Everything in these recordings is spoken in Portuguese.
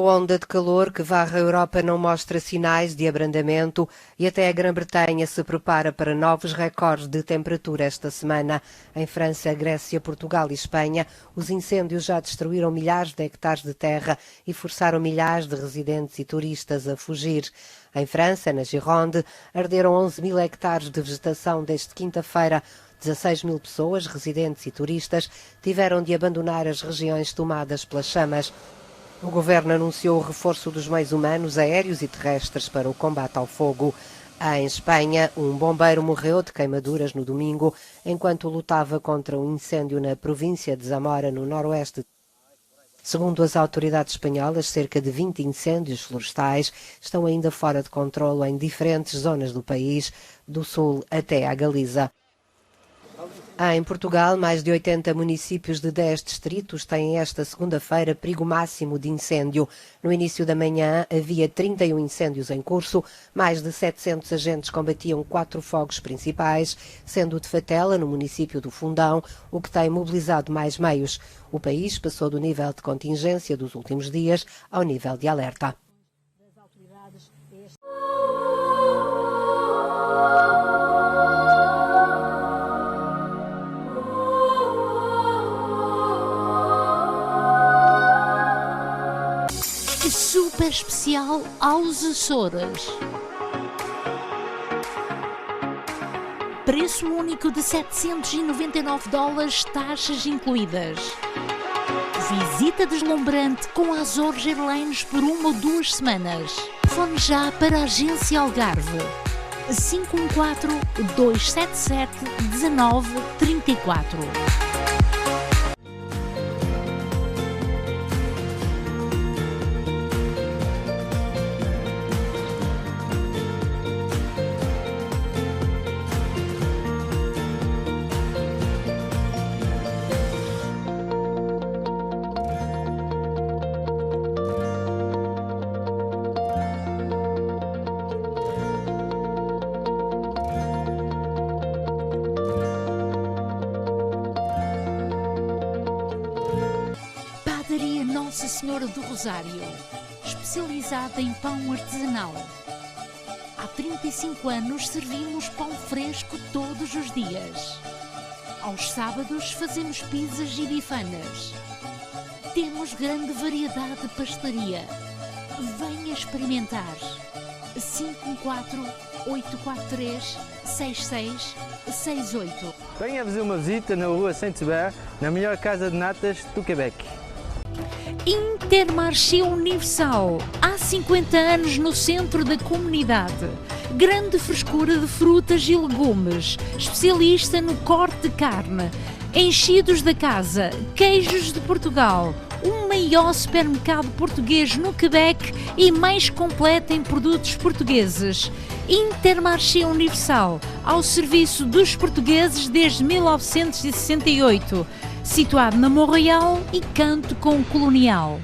onda de calor que varre a Europa não mostra sinais de abrandamento e até a Grã-Bretanha se prepara para novos recordes de temperatura esta semana. Em França, Grécia, Portugal e Espanha, os incêndios já destruíram milhares de hectares de terra e forçaram milhares de residentes e turistas a fugir. Em França, na Gironde, arderam 11 mil hectares de vegetação desde quinta-feira. 16 mil pessoas, residentes e turistas, tiveram de abandonar as regiões tomadas pelas chamas. O governo anunciou o reforço dos meios humanos, aéreos e terrestres para o combate ao fogo. Em Espanha, um bombeiro morreu de queimaduras no domingo, enquanto lutava contra um incêndio na província de Zamora, no noroeste. Segundo as autoridades espanholas, cerca de 20 incêndios florestais estão ainda fora de controlo em diferentes zonas do país, do sul até à Galiza. Em Portugal, mais de 80 municípios de 10 distritos têm esta segunda-feira perigo máximo de incêndio. No início da manhã havia 31 incêndios em curso, mais de 700 agentes combatiam 4 fogos principais, sendo o de Fatela, no município do Fundão, o que tem mobilizado mais meios. O país passou do nível de contingência dos últimos dias ao nível de alerta. Super especial aos Açores. Preço único de $799, taxas incluídas. Visita deslumbrante com a Azores Airlines por 1 ou 2 semanas. Fone já para a Agência Algarve. 514-277-1934. Nossa Senhora do Rosário, especializada em pão artesanal. Há 35 anos servimos pão fresco todos os dias. Aos sábados fazemos pizzas e bifanas. Temos grande variedade de pastelaria. Venha experimentar. 514-843-6668. Venha fazer uma visita na rua Saint-Hubert, na melhor casa de natas do Quebec. Intermarché Universal, há 50 anos no centro da comunidade. Grande frescura de frutas e legumes, especialista no corte de carne, enchidos da casa, queijos de Portugal, o maior supermercado português no Quebec e mais completo em produtos portugueses. Intermarché Universal, ao serviço dos portugueses desde 1968. Situado na Montreal e Canto com Colonial.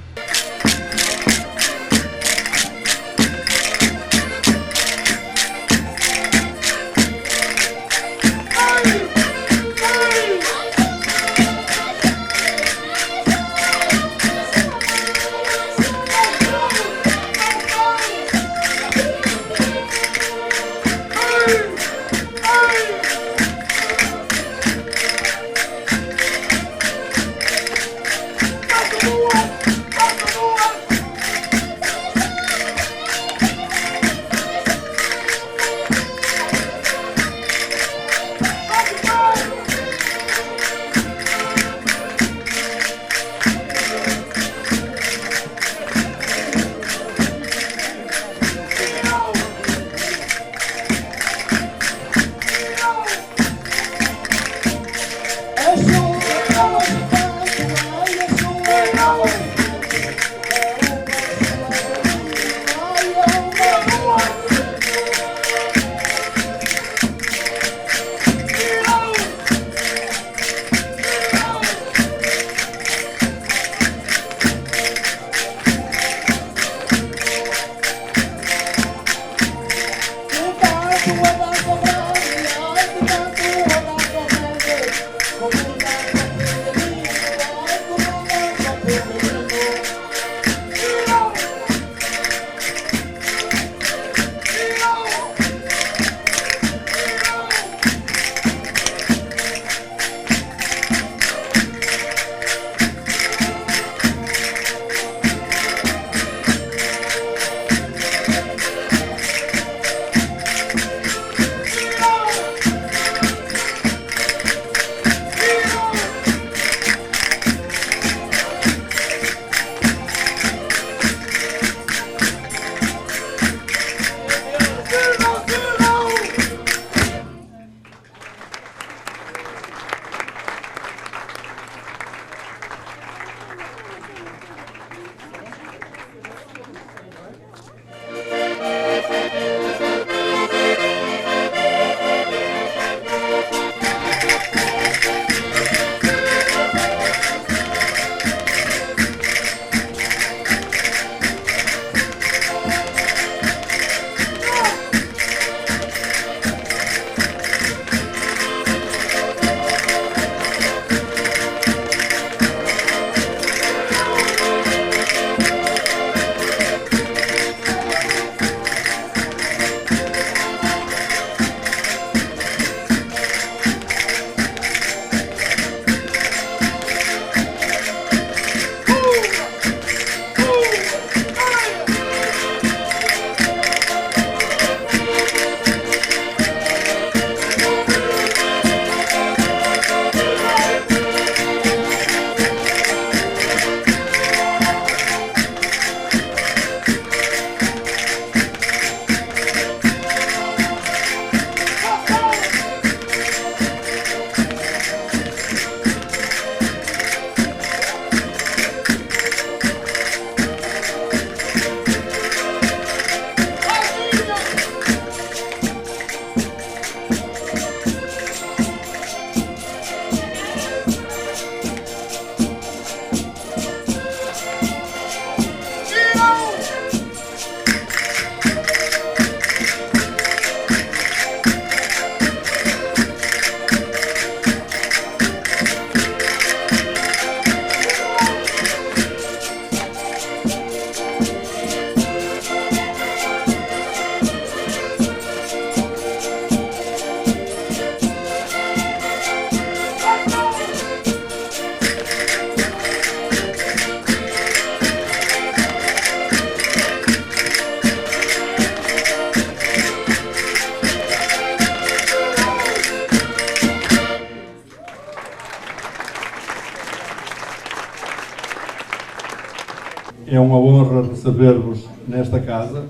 É uma honra receber-vos nesta casa.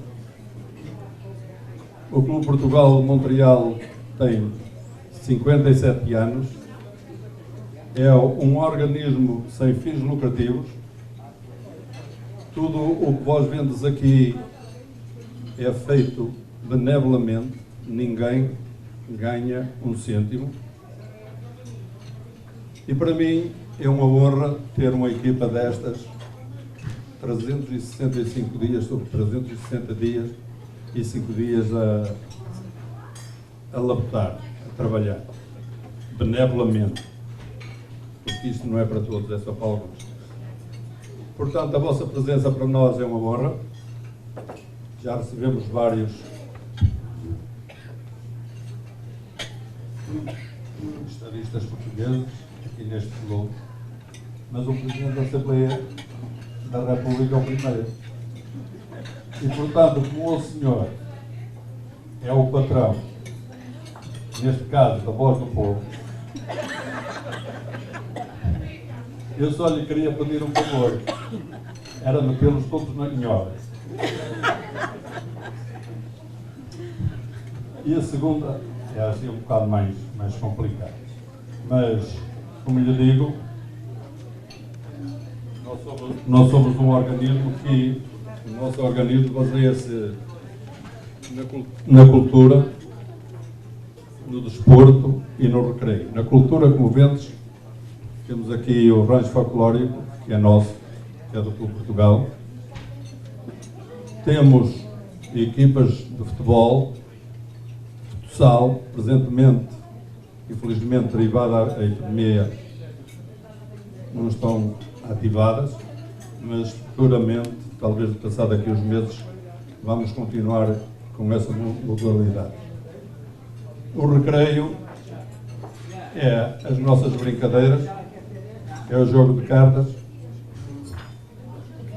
O Clube Portugal de Montreal tem 57 anos. É um organismo sem fins lucrativos. Tudo o que vós vendes aqui é feito benevolamente. Ninguém ganha um cêntimo. E para mim é uma honra ter uma equipa destas 365 dias sobre 360 dias e 5 dias a labutar, a trabalhar, benevolamente, porque isto não é para todos, é só para alguns. Portanto, a vossa presença para nós é uma honra. Já recebemos vários estadistas portugueses aqui neste clube, mas o Presidente da Assembleia da República é o primeiro. E, portanto, como o senhor é o patrão, neste caso, da Voz do Povo, eu só lhe queria pedir um favor, era metê-los todos em ordem. E a segunda é assim um bocado mais complicada. Mas, como lhe digo, nós somos um organismo que o nosso organismo baseia-se na cultura, no desporto e no recreio. Na cultura, como ventes, temos aqui o rancho folclórico, que é nosso, que é do Clube Portugal. Temos equipas de futebol, futsal, presentemente, infelizmente, derivada à epidemia, não estão ativadas, mas futuramente, talvez passado aqui uns meses, vamos continuar com essa modalidade. O recreio é as nossas brincadeiras, é o jogo de cartas,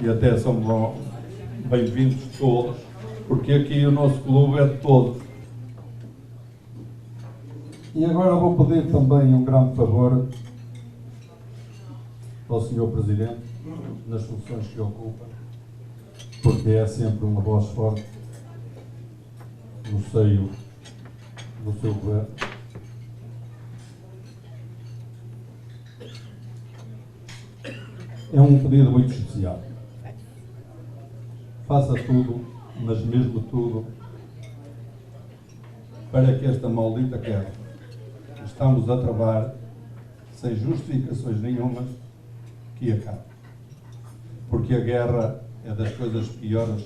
e até são bem-vindos todos, porque aqui o nosso clube é de todos. E agora vou pedir também um grande favor ao Sr. Presidente, nas funções que ocupa, porque é sempre uma voz forte no seio do seu governo. É um pedido muito especial. Faça tudo, mas mesmo tudo, para que esta maldita guerra que estamos a travar, sem justificações nenhumas, que acabe. Porque a guerra é das coisas piores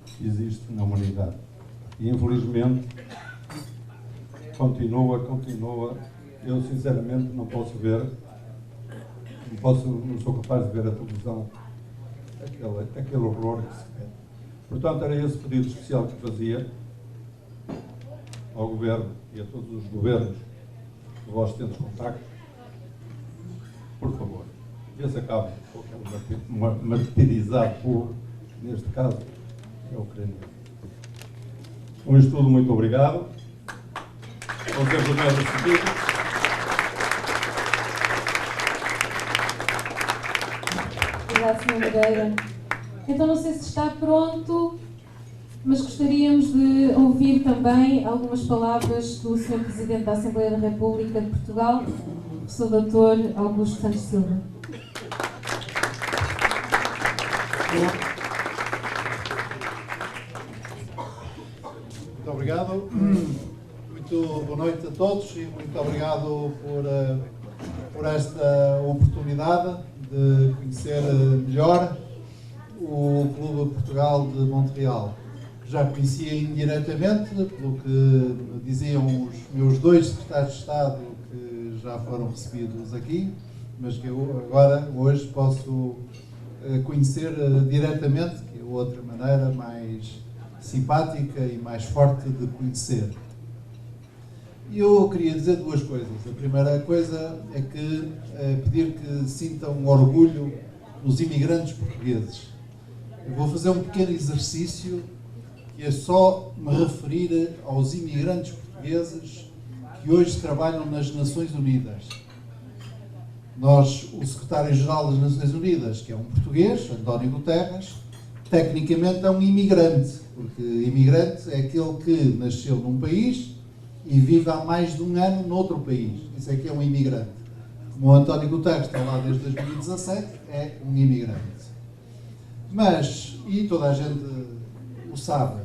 que existe na humanidade. E infelizmente continua. Eu sinceramente não posso ver, não sou capaz de ver a televisão, aquele horror que se vê. Portanto, era esse pedido especial que fazia ao Governo e a todos os governos que vós tendes contacto. Por favor, vê se acaba com aquele martirizado povo, neste caso é o ucraniano. Com isto tudo, muito obrigado. Vão ser os meus recebidos. Obrigado, Sr. Madeira. Então, não sei se está pronto, mas gostaríamos de ouvir também algumas palavras do Sr. Presidente da Assembleia da República de Portugal, o Sr. Dr. Augusto Santos Silva. Muito obrigado. Muito boa noite a todos e muito obrigado por esta oportunidade de conhecer melhor o Clube Portugal de Montreal. Já conhecia indiretamente, pelo que me diziam os meus dois secretários de Estado que já foram recebidos aqui, mas que eu agora, hoje, posso conhecer diretamente, que é outra maneira mais simpática e mais forte de conhecer. E eu queria dizer duas coisas. A primeira coisa é que pedir que sintam um orgulho nos imigrantes portugueses. Eu vou fazer um pequeno exercício que é só me referir aos imigrantes portugueses que hoje trabalham nas Nações Unidas. O secretário-geral das Nações Unidas, que é um português, António Guterres, tecnicamente é um imigrante, porque imigrante é aquele que nasceu num país e vive há mais de um ano noutro país. Isso é que é um imigrante. Como o António Guterres está lá desde 2017, é um imigrante. Mas, e toda a gente o sabe,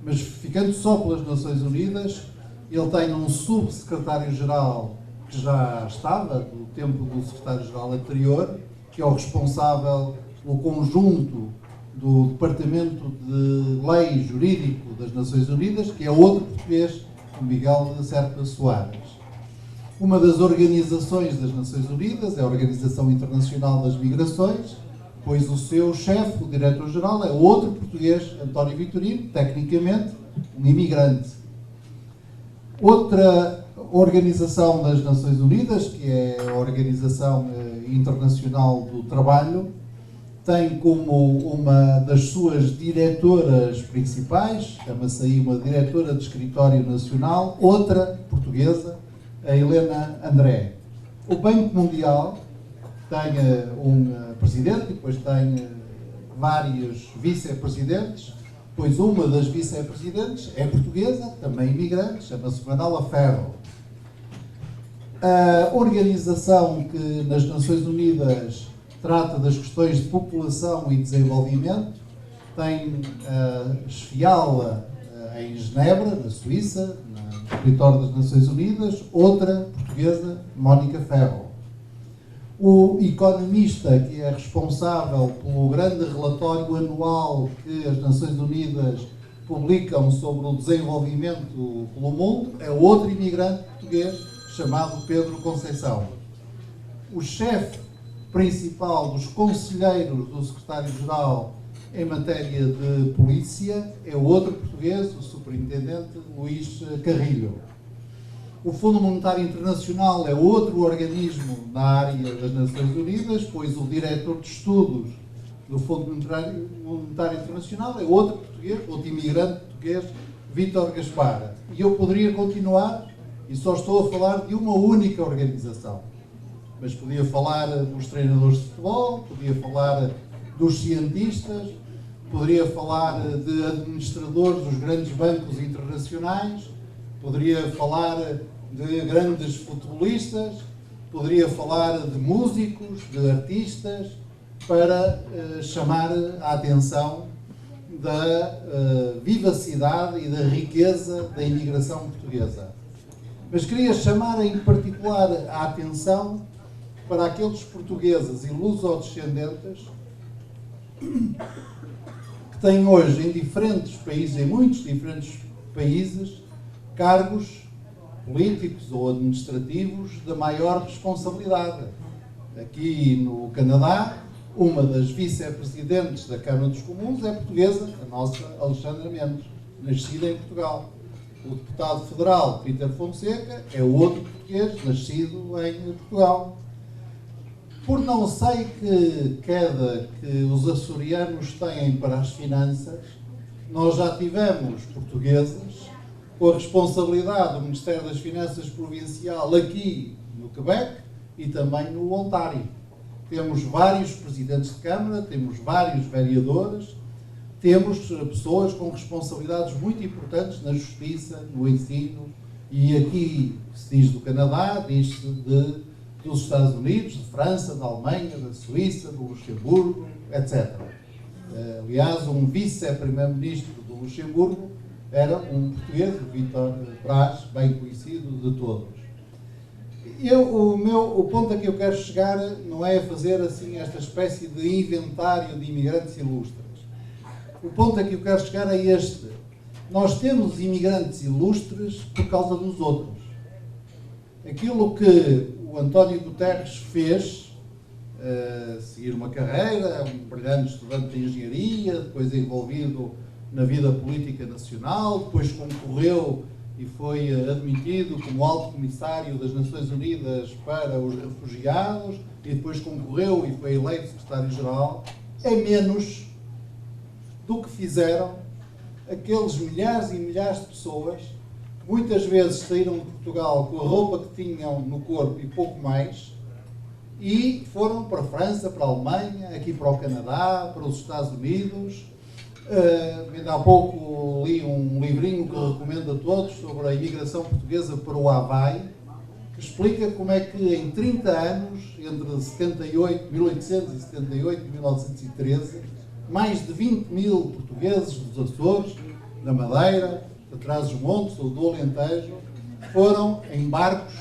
mas ficando só pelas Nações Unidas, ele tem um subsecretário-geral que já estava, do tempo do secretário-geral anterior, que é o responsável pelo conjunto do Departamento de Lei Jurídico das Nações Unidas, que é outro português, o Miguel Serpa Soares. Uma das organizações das Nações Unidas é a Organização Internacional das Migrações, pois o seu chefe, o diretor-geral, é outro português, António Vitorino, tecnicamente um imigrante. Outra organização das Nações Unidas, que é a Organização Internacional do Trabalho, tem como uma das suas diretoras principais, chama-se aí uma diretora de escritório nacional, outra portuguesa, a Helena André. O Banco Mundial tem um presidente e depois tem vários vice-presidentes, pois uma das vice-presidentes é portuguesa, também imigrante, chama-se Manuela Ferro. A organização que nas Nações Unidas trata das questões de população e desenvolvimento tem a esfiá-la em Genebra, na Suíça, no escritório das Nações Unidas, outra portuguesa, Mónica Ferro. O economista que é responsável pelo grande relatório anual que as Nações Unidas publicam sobre o desenvolvimento pelo mundo é outro imigrante português chamado Pedro Conceição. O chefe principal dos conselheiros do secretário-geral em matéria de polícia é outro português, o superintendente Luís Carrilho. O Fundo Monetário Internacional é outro organismo na área das Nações Unidas, pois o diretor de estudos do Fundo Monetário Internacional é outro português, outro imigrante português, Vítor Gaspar. E eu poderia continuar, e só estou a falar de uma única organização. Mas podia falar dos treinadores de futebol, podia falar dos cientistas, poderia falar de administradores dos grandes bancos internacionais, poderia falar de grandes futebolistas, poderia falar de músicos, de artistas, para chamar a atenção da vivacidade e da riqueza da imigração portuguesa. Mas queria chamar em particular a atenção para aqueles portugueses e lusodescendentes que têm hoje em diferentes países, em muitos diferentes países, cargos políticos ou administrativos de maior responsabilidade. Aqui no Canadá, uma das vice-presidentes da Câmara dos Comuns é portuguesa, a nossa Alexandra Mendes, nascida em Portugal. O deputado federal Peter Fonseca é outro português, nascido em Portugal. Por não sei que queda que os açorianos têm para as finanças, nós já tivemos portugueses com a responsabilidade do Ministério das Finanças Provincial aqui no Quebec e também no Ontário. Temos vários presidentes de Câmara, temos vários vereadores, temos pessoas com responsabilidades muito importantes na justiça, no ensino, e aqui se diz do Canadá, diz-se dos Estados Unidos, de França, da Alemanha, da Suíça, do Luxemburgo, etc. Aliás, um vice-primeiro-ministro do Luxemburgo era um português, o Vítor Brás, bem conhecido de todos. O ponto a que eu quero chegar não é fazer assim esta espécie de inventário de imigrantes ilustres. O ponto a que eu quero chegar é este. Nós temos imigrantes ilustres por causa dos outros. Aquilo que o António Guterres fez, seguir uma carreira, um brilhante estudante de engenharia, depois envolvido na vida política nacional, depois concorreu e foi admitido como alto comissário das Nações Unidas para os refugiados, e depois concorreu e foi eleito secretário-geral, é menos do que fizeram aqueles milhares e milhares de pessoas que muitas vezes saíram de Portugal com a roupa que tinham no corpo e pouco mais, e foram para a França, para a Alemanha, aqui para o Canadá, para os Estados Unidos. Ainda há pouco li um livrinho que eu recomendo a todos sobre a imigração portuguesa para o Havaí, que explica como é que em 30 anos, entre 1878 e 1913, mais de 20 mil portugueses dos Açores, da Madeira, de Trás-os-Montes ou do Alentejo, foram em barcos.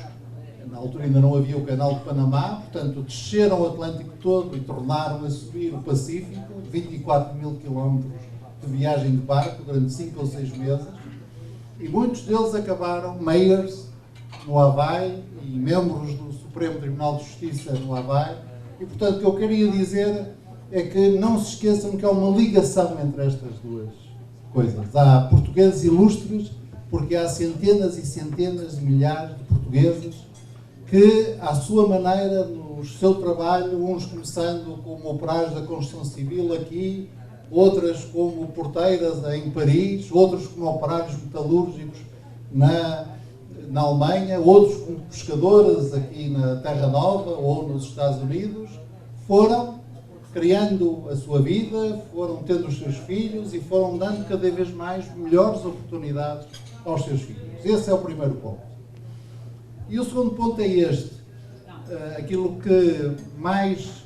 Na altura ainda não havia o Canal de Panamá, portanto desceram o Atlântico todo e tornaram a subir o Pacífico, 24 mil quilómetros de viagem de barco durante 5 ou 6 meses, e muitos deles acabaram mayors no Havaí e membros do Supremo Tribunal de Justiça no Havaí, e portanto o que eu queria dizer é que não se esqueçam que há uma ligação entre estas duas coisas. Há portugueses ilustres, porque há centenas e centenas de milhares de portugueses que, à sua maneira, no seu trabalho, uns começando como operários da construção civil aqui, outras como porteiras em Paris, outros como operários metalúrgicos na Alemanha, outros como pescadores aqui na Terra Nova ou nos Estados Unidos, foram criando a sua vida, foram tendo os seus filhos e foram dando cada vez mais melhores oportunidades aos seus filhos. Esse é o primeiro ponto. E o segundo ponto é este. Aquilo que mais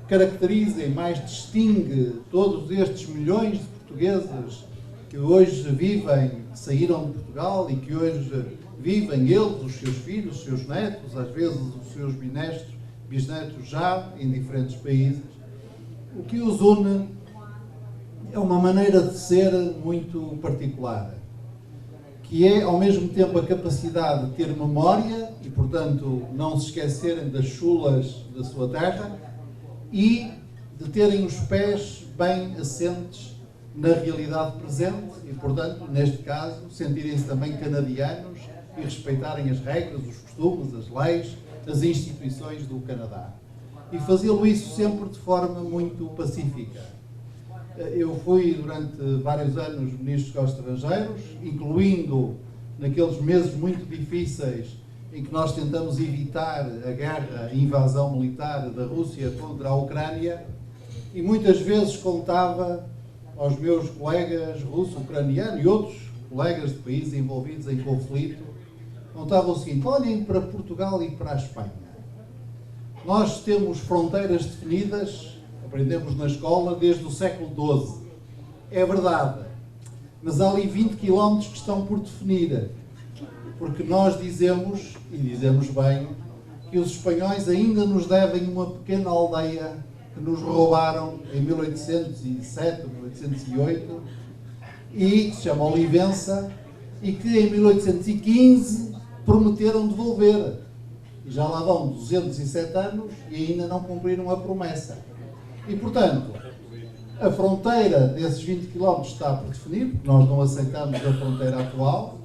caracteriza e mais distingue todos estes milhões de portugueses que hoje vivem, saíram de Portugal e que hoje vivem eles, os seus filhos, os seus netos, às vezes os seus bisnetos já em diferentes países, o que os une é uma maneira de ser muito particular, que é, ao mesmo tempo, a capacidade de ter memória e, portanto, não se esquecerem das chulas da sua terra e de terem os pés bem assentes na realidade presente e, portanto, neste caso, sentirem-se também canadianos e respeitarem as regras, os costumes, as leis, as instituições do Canadá. E fazê-lo isso sempre de forma muito pacífica. Eu fui durante vários anos ministro dos Estrangeiros, incluindo naqueles meses muito difíceis em que nós tentamos evitar a guerra, a invasão militar da Rússia contra a Ucrânia, e muitas vezes contava aos meus colegas russos, ucranianos e outros colegas de países envolvidos em conflito, contava o seguinte: olhem para Portugal e para a Espanha. Nós temos fronteiras definidas, aprendemos na escola, desde o século XII. É verdade, mas há ali 20 km que estão por definir, porque nós dizemos, e dizemos bem, que os espanhóis ainda nos devem uma pequena aldeia que nos roubaram em 1807, 1808, e que se chama Olivença, e que em 1815 prometeram devolver. E já lá vão 207 anos e ainda não cumpriram a promessa. E, portanto, a fronteira desses 20 km está por definir, porque nós não aceitamos a fronteira atual.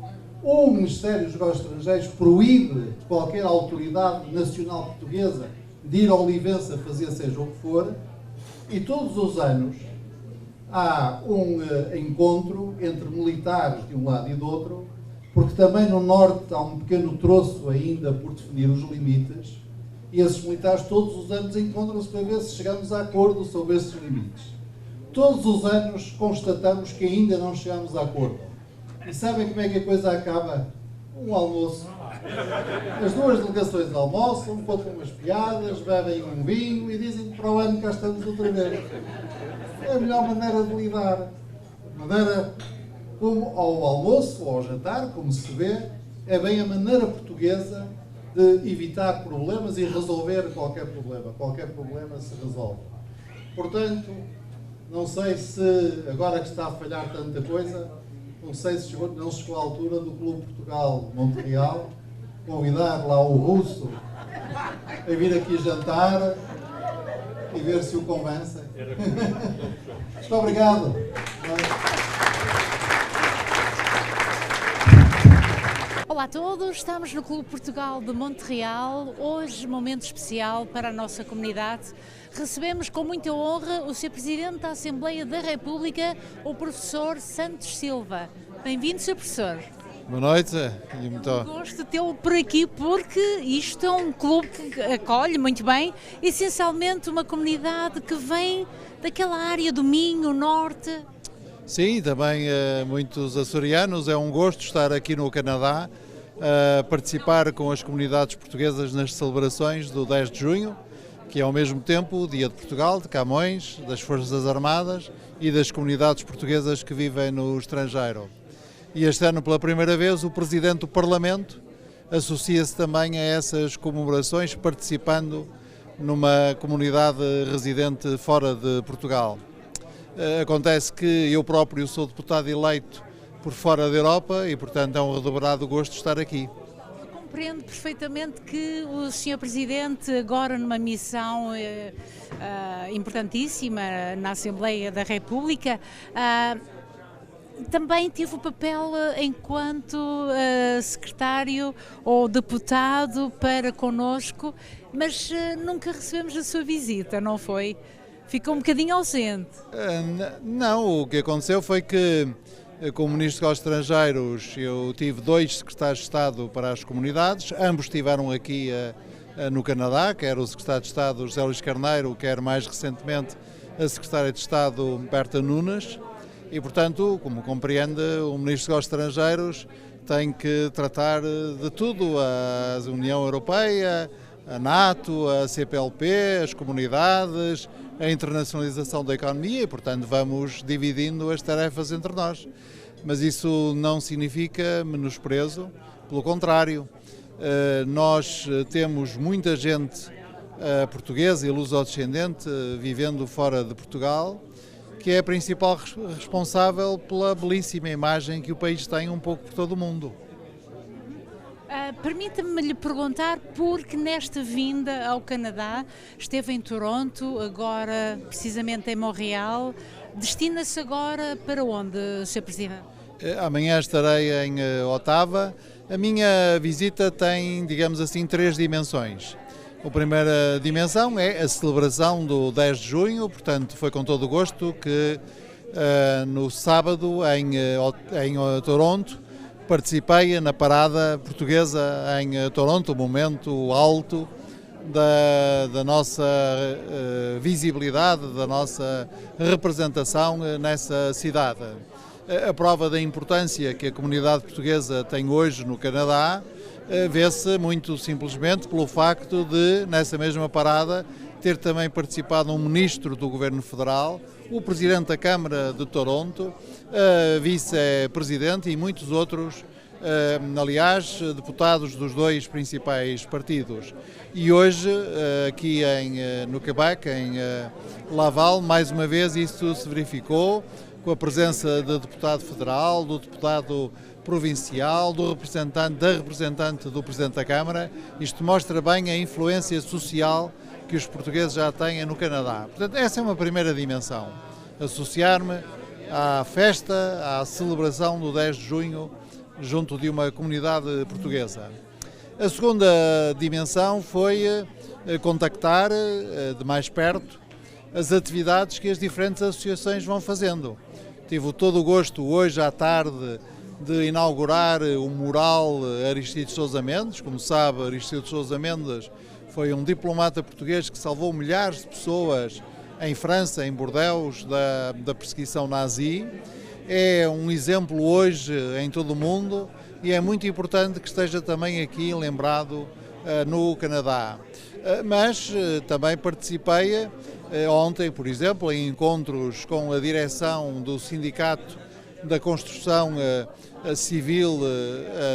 O Ministério dos Negócios Estrangeiros proíbe qualquer autoridade nacional portuguesa de ir a Olivença fazer seja o que for. E todos os anos há um encontro entre militares de um lado e do outro, porque também no norte há um pequeno troço ainda por definir os limites, e esses militares todos os anos encontram-se para ver se chegamos a acordo sobre esses limites. Todos os anos constatamos que ainda não chegamos a acordo. E sabem como é que a coisa acaba? Um almoço. As duas delegações almoçam, contam umas piadas, bebem um vinho e dizem que para o ano cá estamos outra vez. É a melhor maneira de lidar. Maneira como ao almoço ou ao jantar, como se vê, é bem a maneira portuguesa de evitar problemas e resolver qualquer problema. Qualquer problema se resolve. Portanto, não sei se, agora que está a falhar tanta coisa, não sei se não chegou à altura do Clube Portugal de Montreal convidar lá o russo a vir aqui jantar e ver se o convencem. Muito obrigado. Olá a todos, estamos no Clube Portugal de Montreal, hoje momento especial para a nossa comunidade. Recebemos com muita honra o Sr. Presidente da Assembleia da República, o Professor Santos Silva. Bem-vindo, Sr. Professor. Boa noite. E muito... Gosto de tê-lo por aqui porque isto é um clube que acolhe muito bem, essencialmente uma comunidade que vem daquela área do Minho, Norte. Sim, também muitos açorianos. É um gosto estar aqui no Canadá, a participar com as comunidades portuguesas nas celebrações do 10 de junho, que é ao mesmo tempo o Dia de Portugal, de Camões, das Forças Armadas e das comunidades portuguesas que vivem no estrangeiro. E este ano, pela primeira vez, o Presidente do Parlamento associa-se também a essas comemorações, participando numa comunidade residente fora de Portugal. Acontece que eu próprio sou deputado eleito por fora da Europa e, portanto, é um redobrado gosto de estar aqui. Compreendo perfeitamente que o Sr. Presidente, agora numa missão importantíssima na Assembleia da República, também tive o papel enquanto secretário ou deputado para connosco, mas nunca recebemos a sua visita, não foi? Ficou um bocadinho ausente. Não, o que aconteceu foi que, como Ministro dos Estrangeiros, eu tive 2 secretários de Estado para as comunidades, ambos estiveram aqui no Canadá, quer o secretário de Estado José Luís Carneiro, quer mais recentemente a secretária de Estado Berta Nunes. E, portanto, como compreende, o Ministro dos Estrangeiros tem que tratar de tudo, a União Europeia, a NATO, a CPLP, as comunidades, a internacionalização da economia e, portanto, vamos dividindo as tarefas entre nós. Mas isso não significa menosprezo, pelo contrário. Nós temos muita gente portuguesa e luso-descendente vivendo fora de Portugal, que é a principal responsável pela belíssima imagem que o país tem um pouco por todo o mundo. Permita-me lhe perguntar, porque nesta vinda ao Canadá, esteve em Toronto, agora precisamente em Montreal, destina-se agora para onde, Sr. Presidente? Amanhã estarei em Ottawa. A minha visita tem, digamos assim, 3 dimensões. A primeira dimensão é a celebração do 10 de junho, portanto foi com todo o gosto que no sábado em Toronto participei na parada portuguesa em Toronto, o momento alto da nossa visibilidade, da nossa representação nessa cidade. A prova da importância que a comunidade portuguesa tem hoje no Canadá vê-se muito simplesmente pelo facto de, nessa mesma parada, ter também participado um ministro do Governo Federal, o Presidente da Câmara de Toronto, a Vice-Presidente e muitos outros, aliás, deputados dos 2 principais partidos. E hoje, aqui no Quebec, em Laval, mais uma vez isso se verificou, com a presença do deputado federal, do deputado provincial, da representante do Presidente da Câmara. Isto mostra bem a influência social que os portugueses já têm no Canadá. Portanto, essa é uma primeira dimensão. Associar-me à festa, à celebração do 10 de junho, junto de uma comunidade portuguesa. A segunda dimensão foi contactar de mais perto as atividades que as diferentes associações vão fazendo. Tive todo o gosto, hoje à tarde, de inaugurar o mural Aristides Sousa Mendes. Como sabe, Aristides Sousa Mendes foi um diplomata português que salvou milhares de pessoas em França, em Bordeaux, da perseguição nazi. É um exemplo hoje em todo o mundo e é muito importante que esteja também aqui lembrado no Canadá. Mas também participei ontem, por exemplo, em encontros com a direção do Sindicato da Construção Civil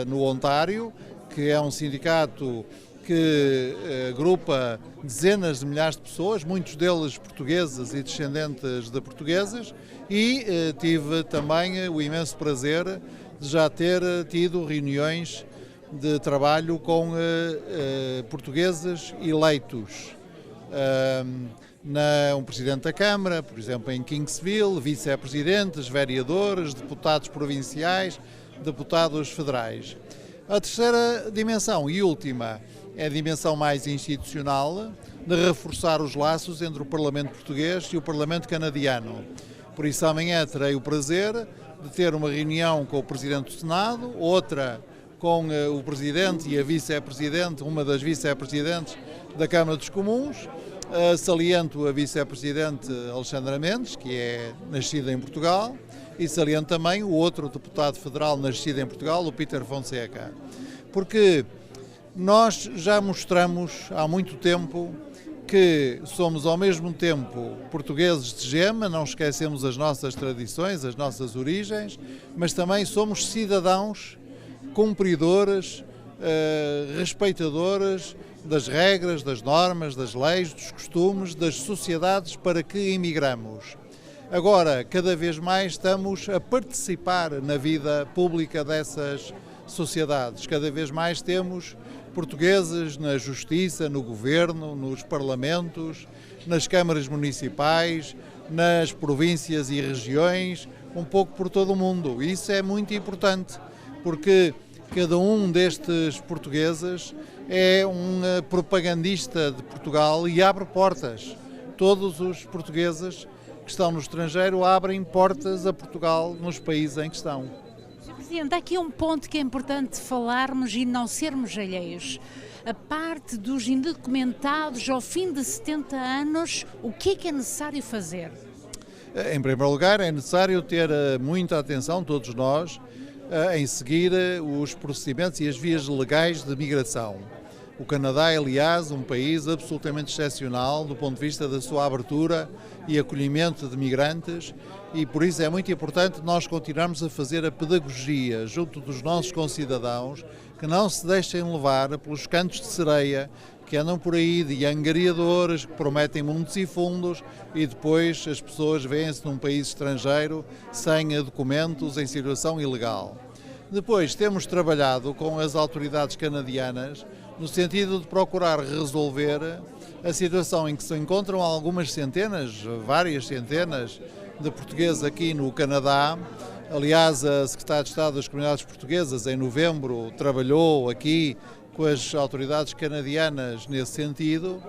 no Ontário, que é um sindicato que agrupa dezenas de milhares de pessoas, muitos deles portugueses e descendentes de portugueses, e tive também o imenso prazer de já ter tido reuniões de trabalho com portugueses eleitos. Um Presidente da Câmara, por exemplo, em Kingsville, vice-presidentes, vereadores, deputados provinciais, deputados federais. A terceira dimensão e última é a dimensão mais institucional, de reforçar os laços entre o Parlamento português e o Parlamento canadiano. Por isso, amanhã terei o prazer de ter uma reunião com o Presidente do Senado, outra com o Presidente e a Vice-Presidente, uma das Vice-Presidentes da Câmara dos Comuns. Saliento a Vice-Presidente Alexandra Mendes, que é nascida em Portugal, e saliento também o outro deputado federal nascido em Portugal, o Peter Fonseca. Porque nós já mostramos há muito tempo que somos ao mesmo tempo portugueses de gema, não esquecemos as nossas tradições, as nossas origens, mas também somos cidadãos cumpridores, respeitadores das regras, das normas, das leis, dos costumes, das sociedades para que emigramos. Agora, cada vez mais estamos a participar na vida pública dessas sociedades. Cada vez mais temos portugueses na justiça, no governo, nos parlamentos, nas câmaras municipais, nas províncias e regiões, um pouco por todo o mundo. Isso é muito importante, porque cada um destes portugueses é um propagandista de Portugal e abre portas. Todos os portugueses que estão no estrangeiro abrem portas a Portugal nos países em que estão. Sr. Presidente, há aqui um ponto que é importante falarmos e não sermos alheios. A parte dos indocumentados ao fim de 70 anos, o que é necessário fazer? Em primeiro lugar, é necessário ter muita atenção, todos nós, em seguir os procedimentos e as vias legais de migração. O Canadá é, aliás, um país absolutamente excepcional do ponto de vista da sua abertura e acolhimento de migrantes, e por isso é muito importante nós continuarmos a fazer a pedagogia junto dos nossos concidadãos, que não se deixem levar pelos cantos de sereia que andam por aí de angariadores, que prometem mundos e fundos, e depois as pessoas vêem-se num país estrangeiro sem documentos, em situação ilegal. Depois temos trabalhado com as autoridades canadianas no sentido de procurar resolver a situação em que se encontram algumas centenas, várias centenas de portugueses aqui no Canadá. Aliás, a Secretária de Estado das Comunidades Portuguesas, em novembro, trabalhou aqui com as autoridades canadianas nesse sentido,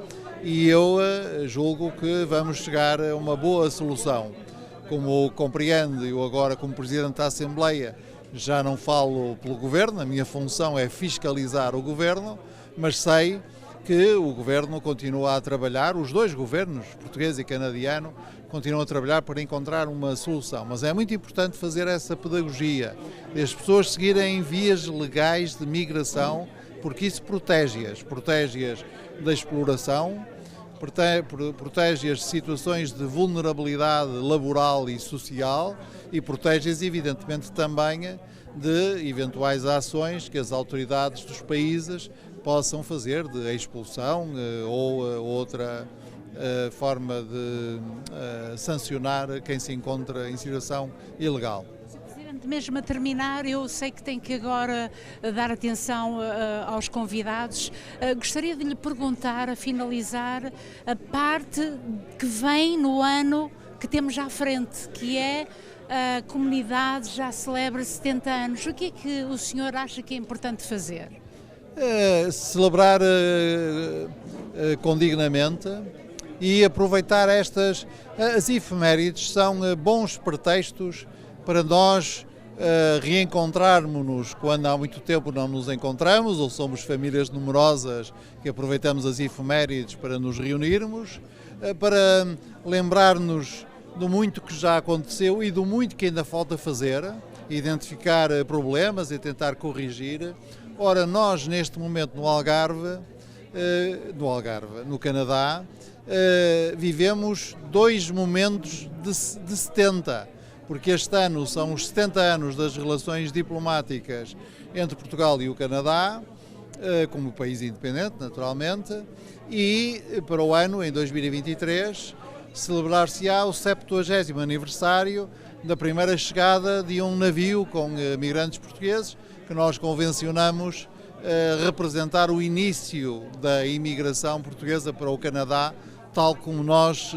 e eu julgo que vamos chegar a uma boa solução. Como compreende, eu agora, como Presidente da Assembleia, já não falo pelo Governo, a minha função é fiscalizar o Governo, mas sei que o Governo continua a trabalhar, os dois governos, português e canadiano, continuam a trabalhar para encontrar uma solução. Mas é muito importante fazer essa pedagogia, as pessoas seguirem vias legais de migração, porque isso protege-as da exploração, protege-as de situações de vulnerabilidade laboral e social, e protege-as, evidentemente, também de eventuais ações que as autoridades dos países possam fazer de expulsão ou outra forma de sancionar quem se encontra em situação ilegal. Mesmo a terminar, eu sei que tem que agora dar atenção aos convidados. Gostaria de lhe perguntar, a finalizar, a parte que vem no ano que temos à frente, que é a comunidade já celebra 70 anos. O que é que o senhor acha que é importante fazer? Celebrar condignamente e aproveitar as efemérides são bons pretextos para nós reencontrarmos-nos quando há muito tempo não nos encontramos, ou somos famílias numerosas que aproveitamos as efemérides para nos reunirmos, para lembrar-nos do muito que já aconteceu e do muito que ainda falta fazer, identificar problemas e tentar corrigir. Ora, nós neste momento no Algarve, no Canadá, vivemos dois momentos de 70, porque este ano são os 70 anos das relações diplomáticas entre Portugal e o Canadá, como país independente, naturalmente, e para o ano, em 2023, celebrar-se-á o 70º aniversário da primeira chegada de um navio com migrantes portugueses, que nós convencionamos representar o início da imigração portuguesa para o Canadá, tal como nós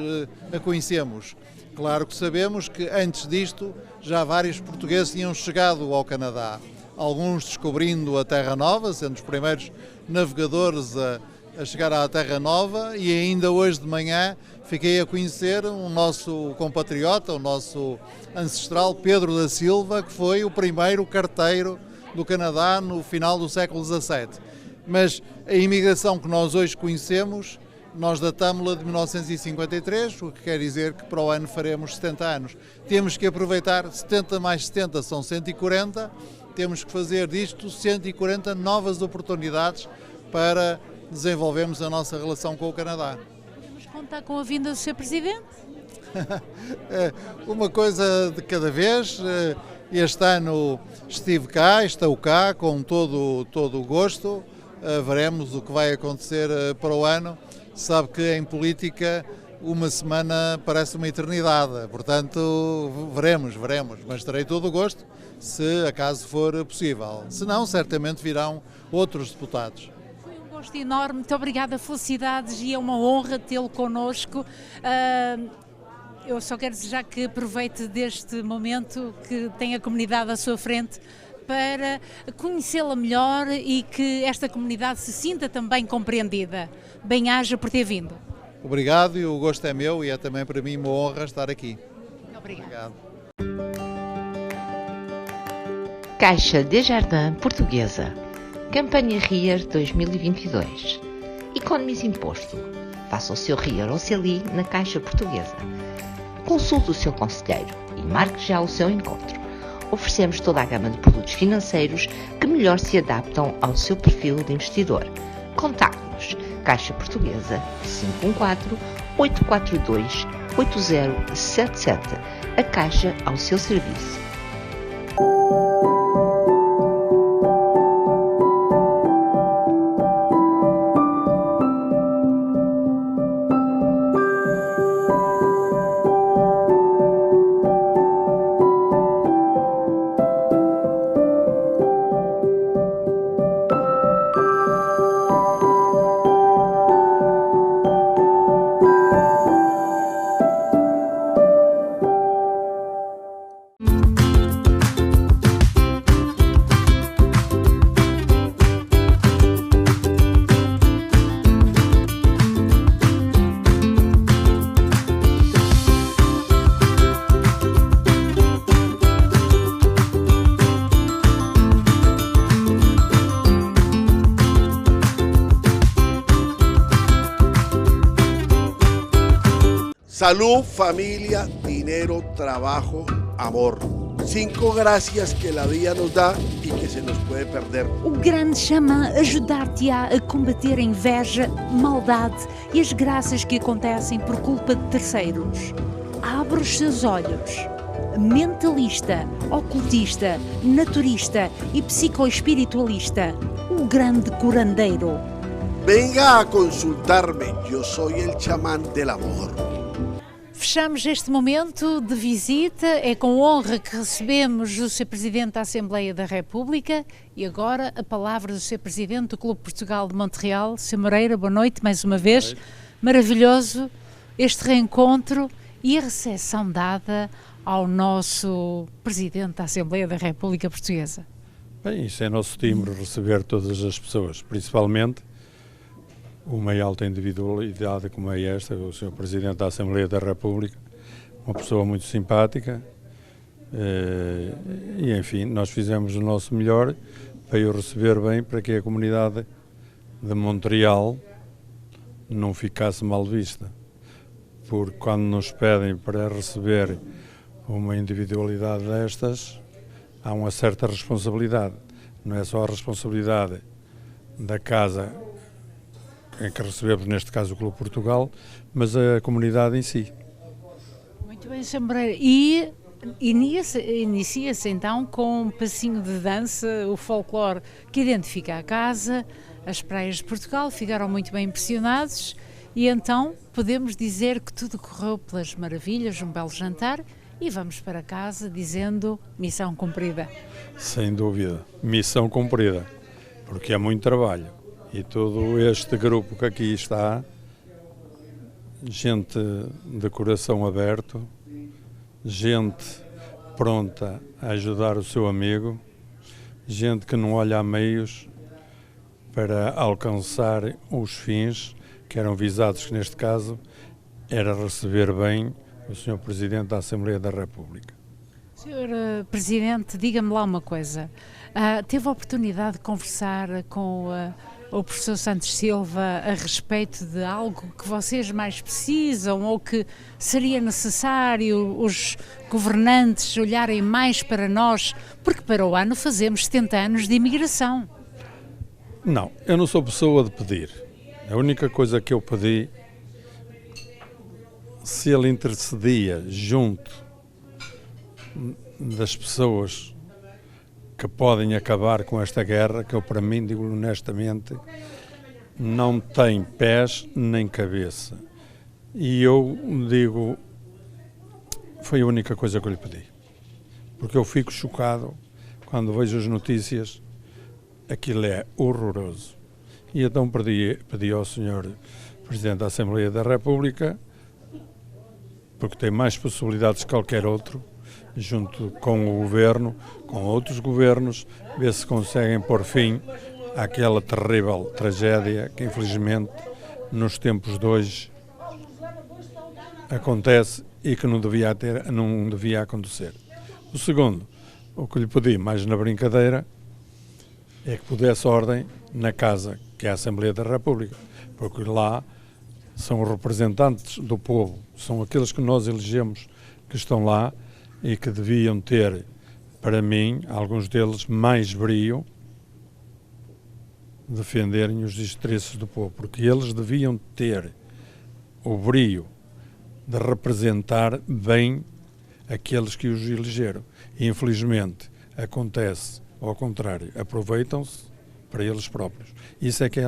a conhecemos. Claro que sabemos que antes disto já vários portugueses tinham chegado ao Canadá, alguns descobrindo a Terra Nova, sendo os primeiros navegadores a a chegar à Terra Nova e ainda hoje de manhã fiquei a conhecer o nosso compatriota, o nosso ancestral Pedro da Silva, que foi o primeiro carteiro do Canadá no final do século XVII. Mas a imigração que nós hoje conhecemos, nós datamos-la de 1953, o que quer dizer que para o ano faremos 70 anos. Temos que aproveitar 70 mais 70 são 140, temos que fazer disto 140 novas oportunidades para desenvolvermos a nossa relação com o Canadá. Podemos contar com a vinda do Sr. Presidente? Uma coisa de cada vez. Este ano estive cá, estou cá com todo o gosto. Veremos o que vai acontecer para o ano. Sabe que em política uma semana parece uma eternidade, portanto veremos, mas terei todo o gosto se acaso for possível. Se não, certamente virão outros deputados. Foi um gosto enorme, muito obrigada, felicidades e é uma honra tê-lo connosco. Eu só quero desejar que aproveite deste momento que tem a comunidade à sua frente para conhecê-la melhor e que esta comunidade se sinta também compreendida. Bem-aja por ter vindo. Obrigado e o gosto é meu e é também para mim uma honra estar aqui. Obrigado. Caixa Desjardins Portuguesa. Campanha RIER 2022. Economize imposto. Faça o seu RIER ou CELI na Caixa Portuguesa. Consulte o seu conselheiro e marque já o seu encontro. Oferecemos toda a gama de produtos financeiros que melhor se adaptam ao seu perfil de investidor. Contacte-nos. Caixa Portuguesa 514-842-8077. A Caixa ao seu serviço. Salud, familia, dinero, trabajo, amor. 5 gracias que la vida nos da y que se nos puede perder. O grande chama ajudar-te-á a combater a inveja, maldade e as graças que acontecem por culpa de terceiros. Abre os seus olhos. Mentalista, ocultista, naturista e psicoespiritualista. O grande curandeiro. Venga a consultarme, yo soy el chamán del amor. Fechamos este momento de visita, é com honra que recebemos o Sr. Presidente da Assembleia da República e agora a palavra do Sr. Presidente do Clube Portugal de Montreal. Sr. Moreira, boa noite mais uma vez. Maravilhoso este reencontro e a recepção dada ao nosso Presidente da Assembleia da República Portuguesa. Bem, isso é nosso timbre, receber todas as pessoas, principalmente uma alta individualidade como é esta, o Sr. Presidente da Assembleia da República, uma pessoa muito simpática e, enfim, nós fizemos o nosso melhor para o receber bem, para que a comunidade de Montreal não ficasse mal vista, porque quando nos pedem para receber uma individualidade destas, há uma certa responsabilidade, não é só a responsabilidade da casa em que recebemos, neste caso, o Clube Portugal, mas a comunidade em si. Muito bem, Sr. Moreira. E inicia-se então com um passinho de dança, o folclore que identifica a casa, as praias de Portugal, ficaram muito bem impressionados e então podemos dizer que tudo correu pelas maravilhas, um belo jantar e vamos para casa dizendo missão cumprida. Sem dúvida, missão cumprida, porque é muito trabalho. E todo este grupo que aqui está, gente de coração aberto, gente pronta a ajudar o seu amigo, gente que não olha a meios, para alcançar os fins que eram visados, que neste caso era receber bem o Sr. Presidente da Assembleia da República. Sr. Presidente, diga-me lá uma coisa. Teve a oportunidade de conversar com o professor Santos Silva a respeito de algo que vocês mais precisam ou que seria necessário os governantes olharem mais para nós, porque para o ano fazemos 70 anos de imigração? Não, eu não sou pessoa de pedir. A única coisa que eu pedi, se ele intercedia junto das pessoas que podem acabar com esta guerra, que eu, para mim, digo honestamente, não tem pés nem cabeça. E eu digo, foi a única coisa que eu lhe pedi. Porque eu fico chocado quando vejo as notícias, aquilo é horroroso. E então pedi ao Sr. Presidente da Assembleia da República, porque tem mais possibilidades que qualquer outro, junto com o Governo, com outros governos, ver se conseguem pôr fim àquela terrível tragédia que, infelizmente, nos tempos de hoje acontece e que não devia acontecer. O segundo, o que lhe pedi, mais na brincadeira, é que pudesse ordem na casa, que é a Assembleia da República, porque lá são os representantes do povo, são aqueles que nós elegemos que estão lá, e que deviam ter, para mim, alguns deles, mais brio, defenderem os interesses do povo, porque eles deviam ter o brio de representar bem aqueles que os elegeram. E, infelizmente, acontece ao contrário, aproveitam-se para eles próprios. Isso é que é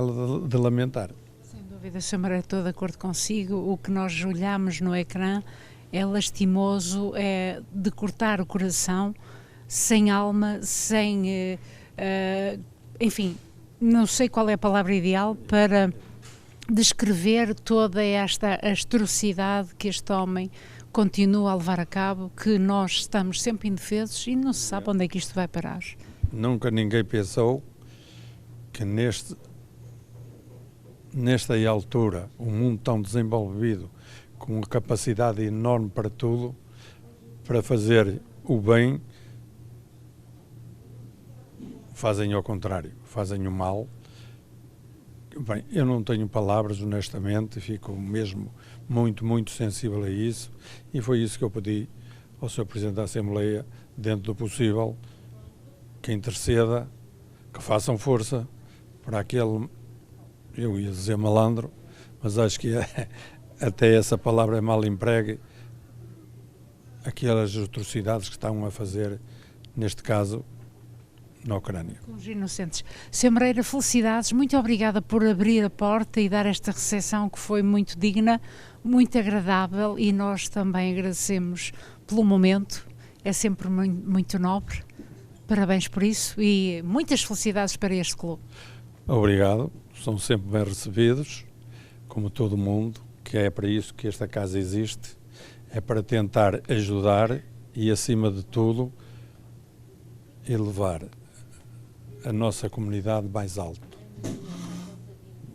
de lamentar. Sem dúvida, Sr. Maria, estou de acordo consigo. O que nós olhamos no ecrã é lastimoso, é de cortar o coração, sem alma, sem... enfim, não sei qual é a palavra ideal para descrever toda esta atrocidade que este homem continua a levar a cabo, que nós estamos sempre indefesos e não se sabe onde é que isto vai parar. Nunca ninguém pensou que nesta altura, um mundo tão desenvolvido, com uma capacidade enorme para tudo, para fazer o bem, fazem ao contrário, fazem o mal. Bem, eu não tenho palavras, honestamente, fico mesmo muito, muito sensível a isso, e foi isso que eu pedi ao Sr. Presidente da Assembleia, dentro do possível, que interceda, que façam força para aquele, eu ia dizer malandro, mas acho que até essa palavra é mal empregue, aquelas atrocidades que estão a fazer, neste caso, na Ucrânia. Com os inocentes. Sr. Moreira, felicidades, muito obrigada por abrir a porta e dar esta recepção que foi muito digna, muito agradável, e nós também agradecemos pelo momento, é sempre muito nobre. Parabéns por isso e muitas felicidades para este clube. Obrigado, são sempre bem recebidos, como todo mundo, que é para isso que esta casa existe, é para tentar ajudar e, acima de tudo, elevar a nossa comunidade mais alto.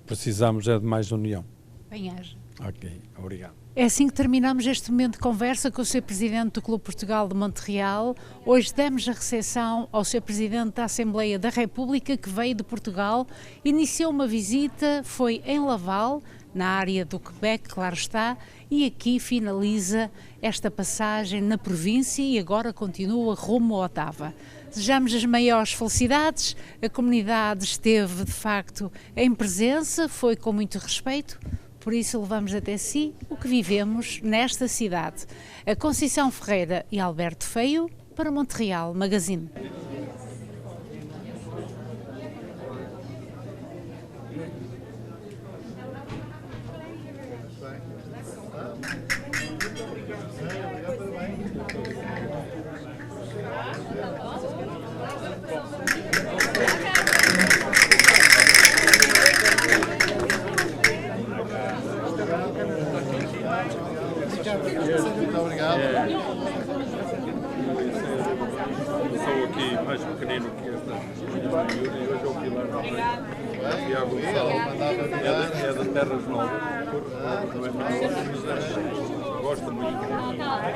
Precisamos é de mais união. Bem-aja. Ok, obrigado. É assim que terminamos este momento de conversa com o Sr. Presidente do Clube Portugal de Montreal. Hoje demos a recepção ao Sr. Presidente da Assembleia da República, que veio de Portugal, iniciou uma visita, foi em Laval, na área do Quebec, claro está, e aqui finaliza esta passagem na província e agora continua rumo a Ottawa. Desejamos as maiores felicidades, a comunidade esteve de facto em presença, foi com muito respeito, por isso levamos até si o que vivemos nesta cidade. A Conceição Ferreira e Alberto Feio para Montreal Magazine. Muito obrigado. aqui mais pequenino que este, e hoje é o Pilar da Frente. Tiago Gonçalves, é de Terras Novas, gosta muito.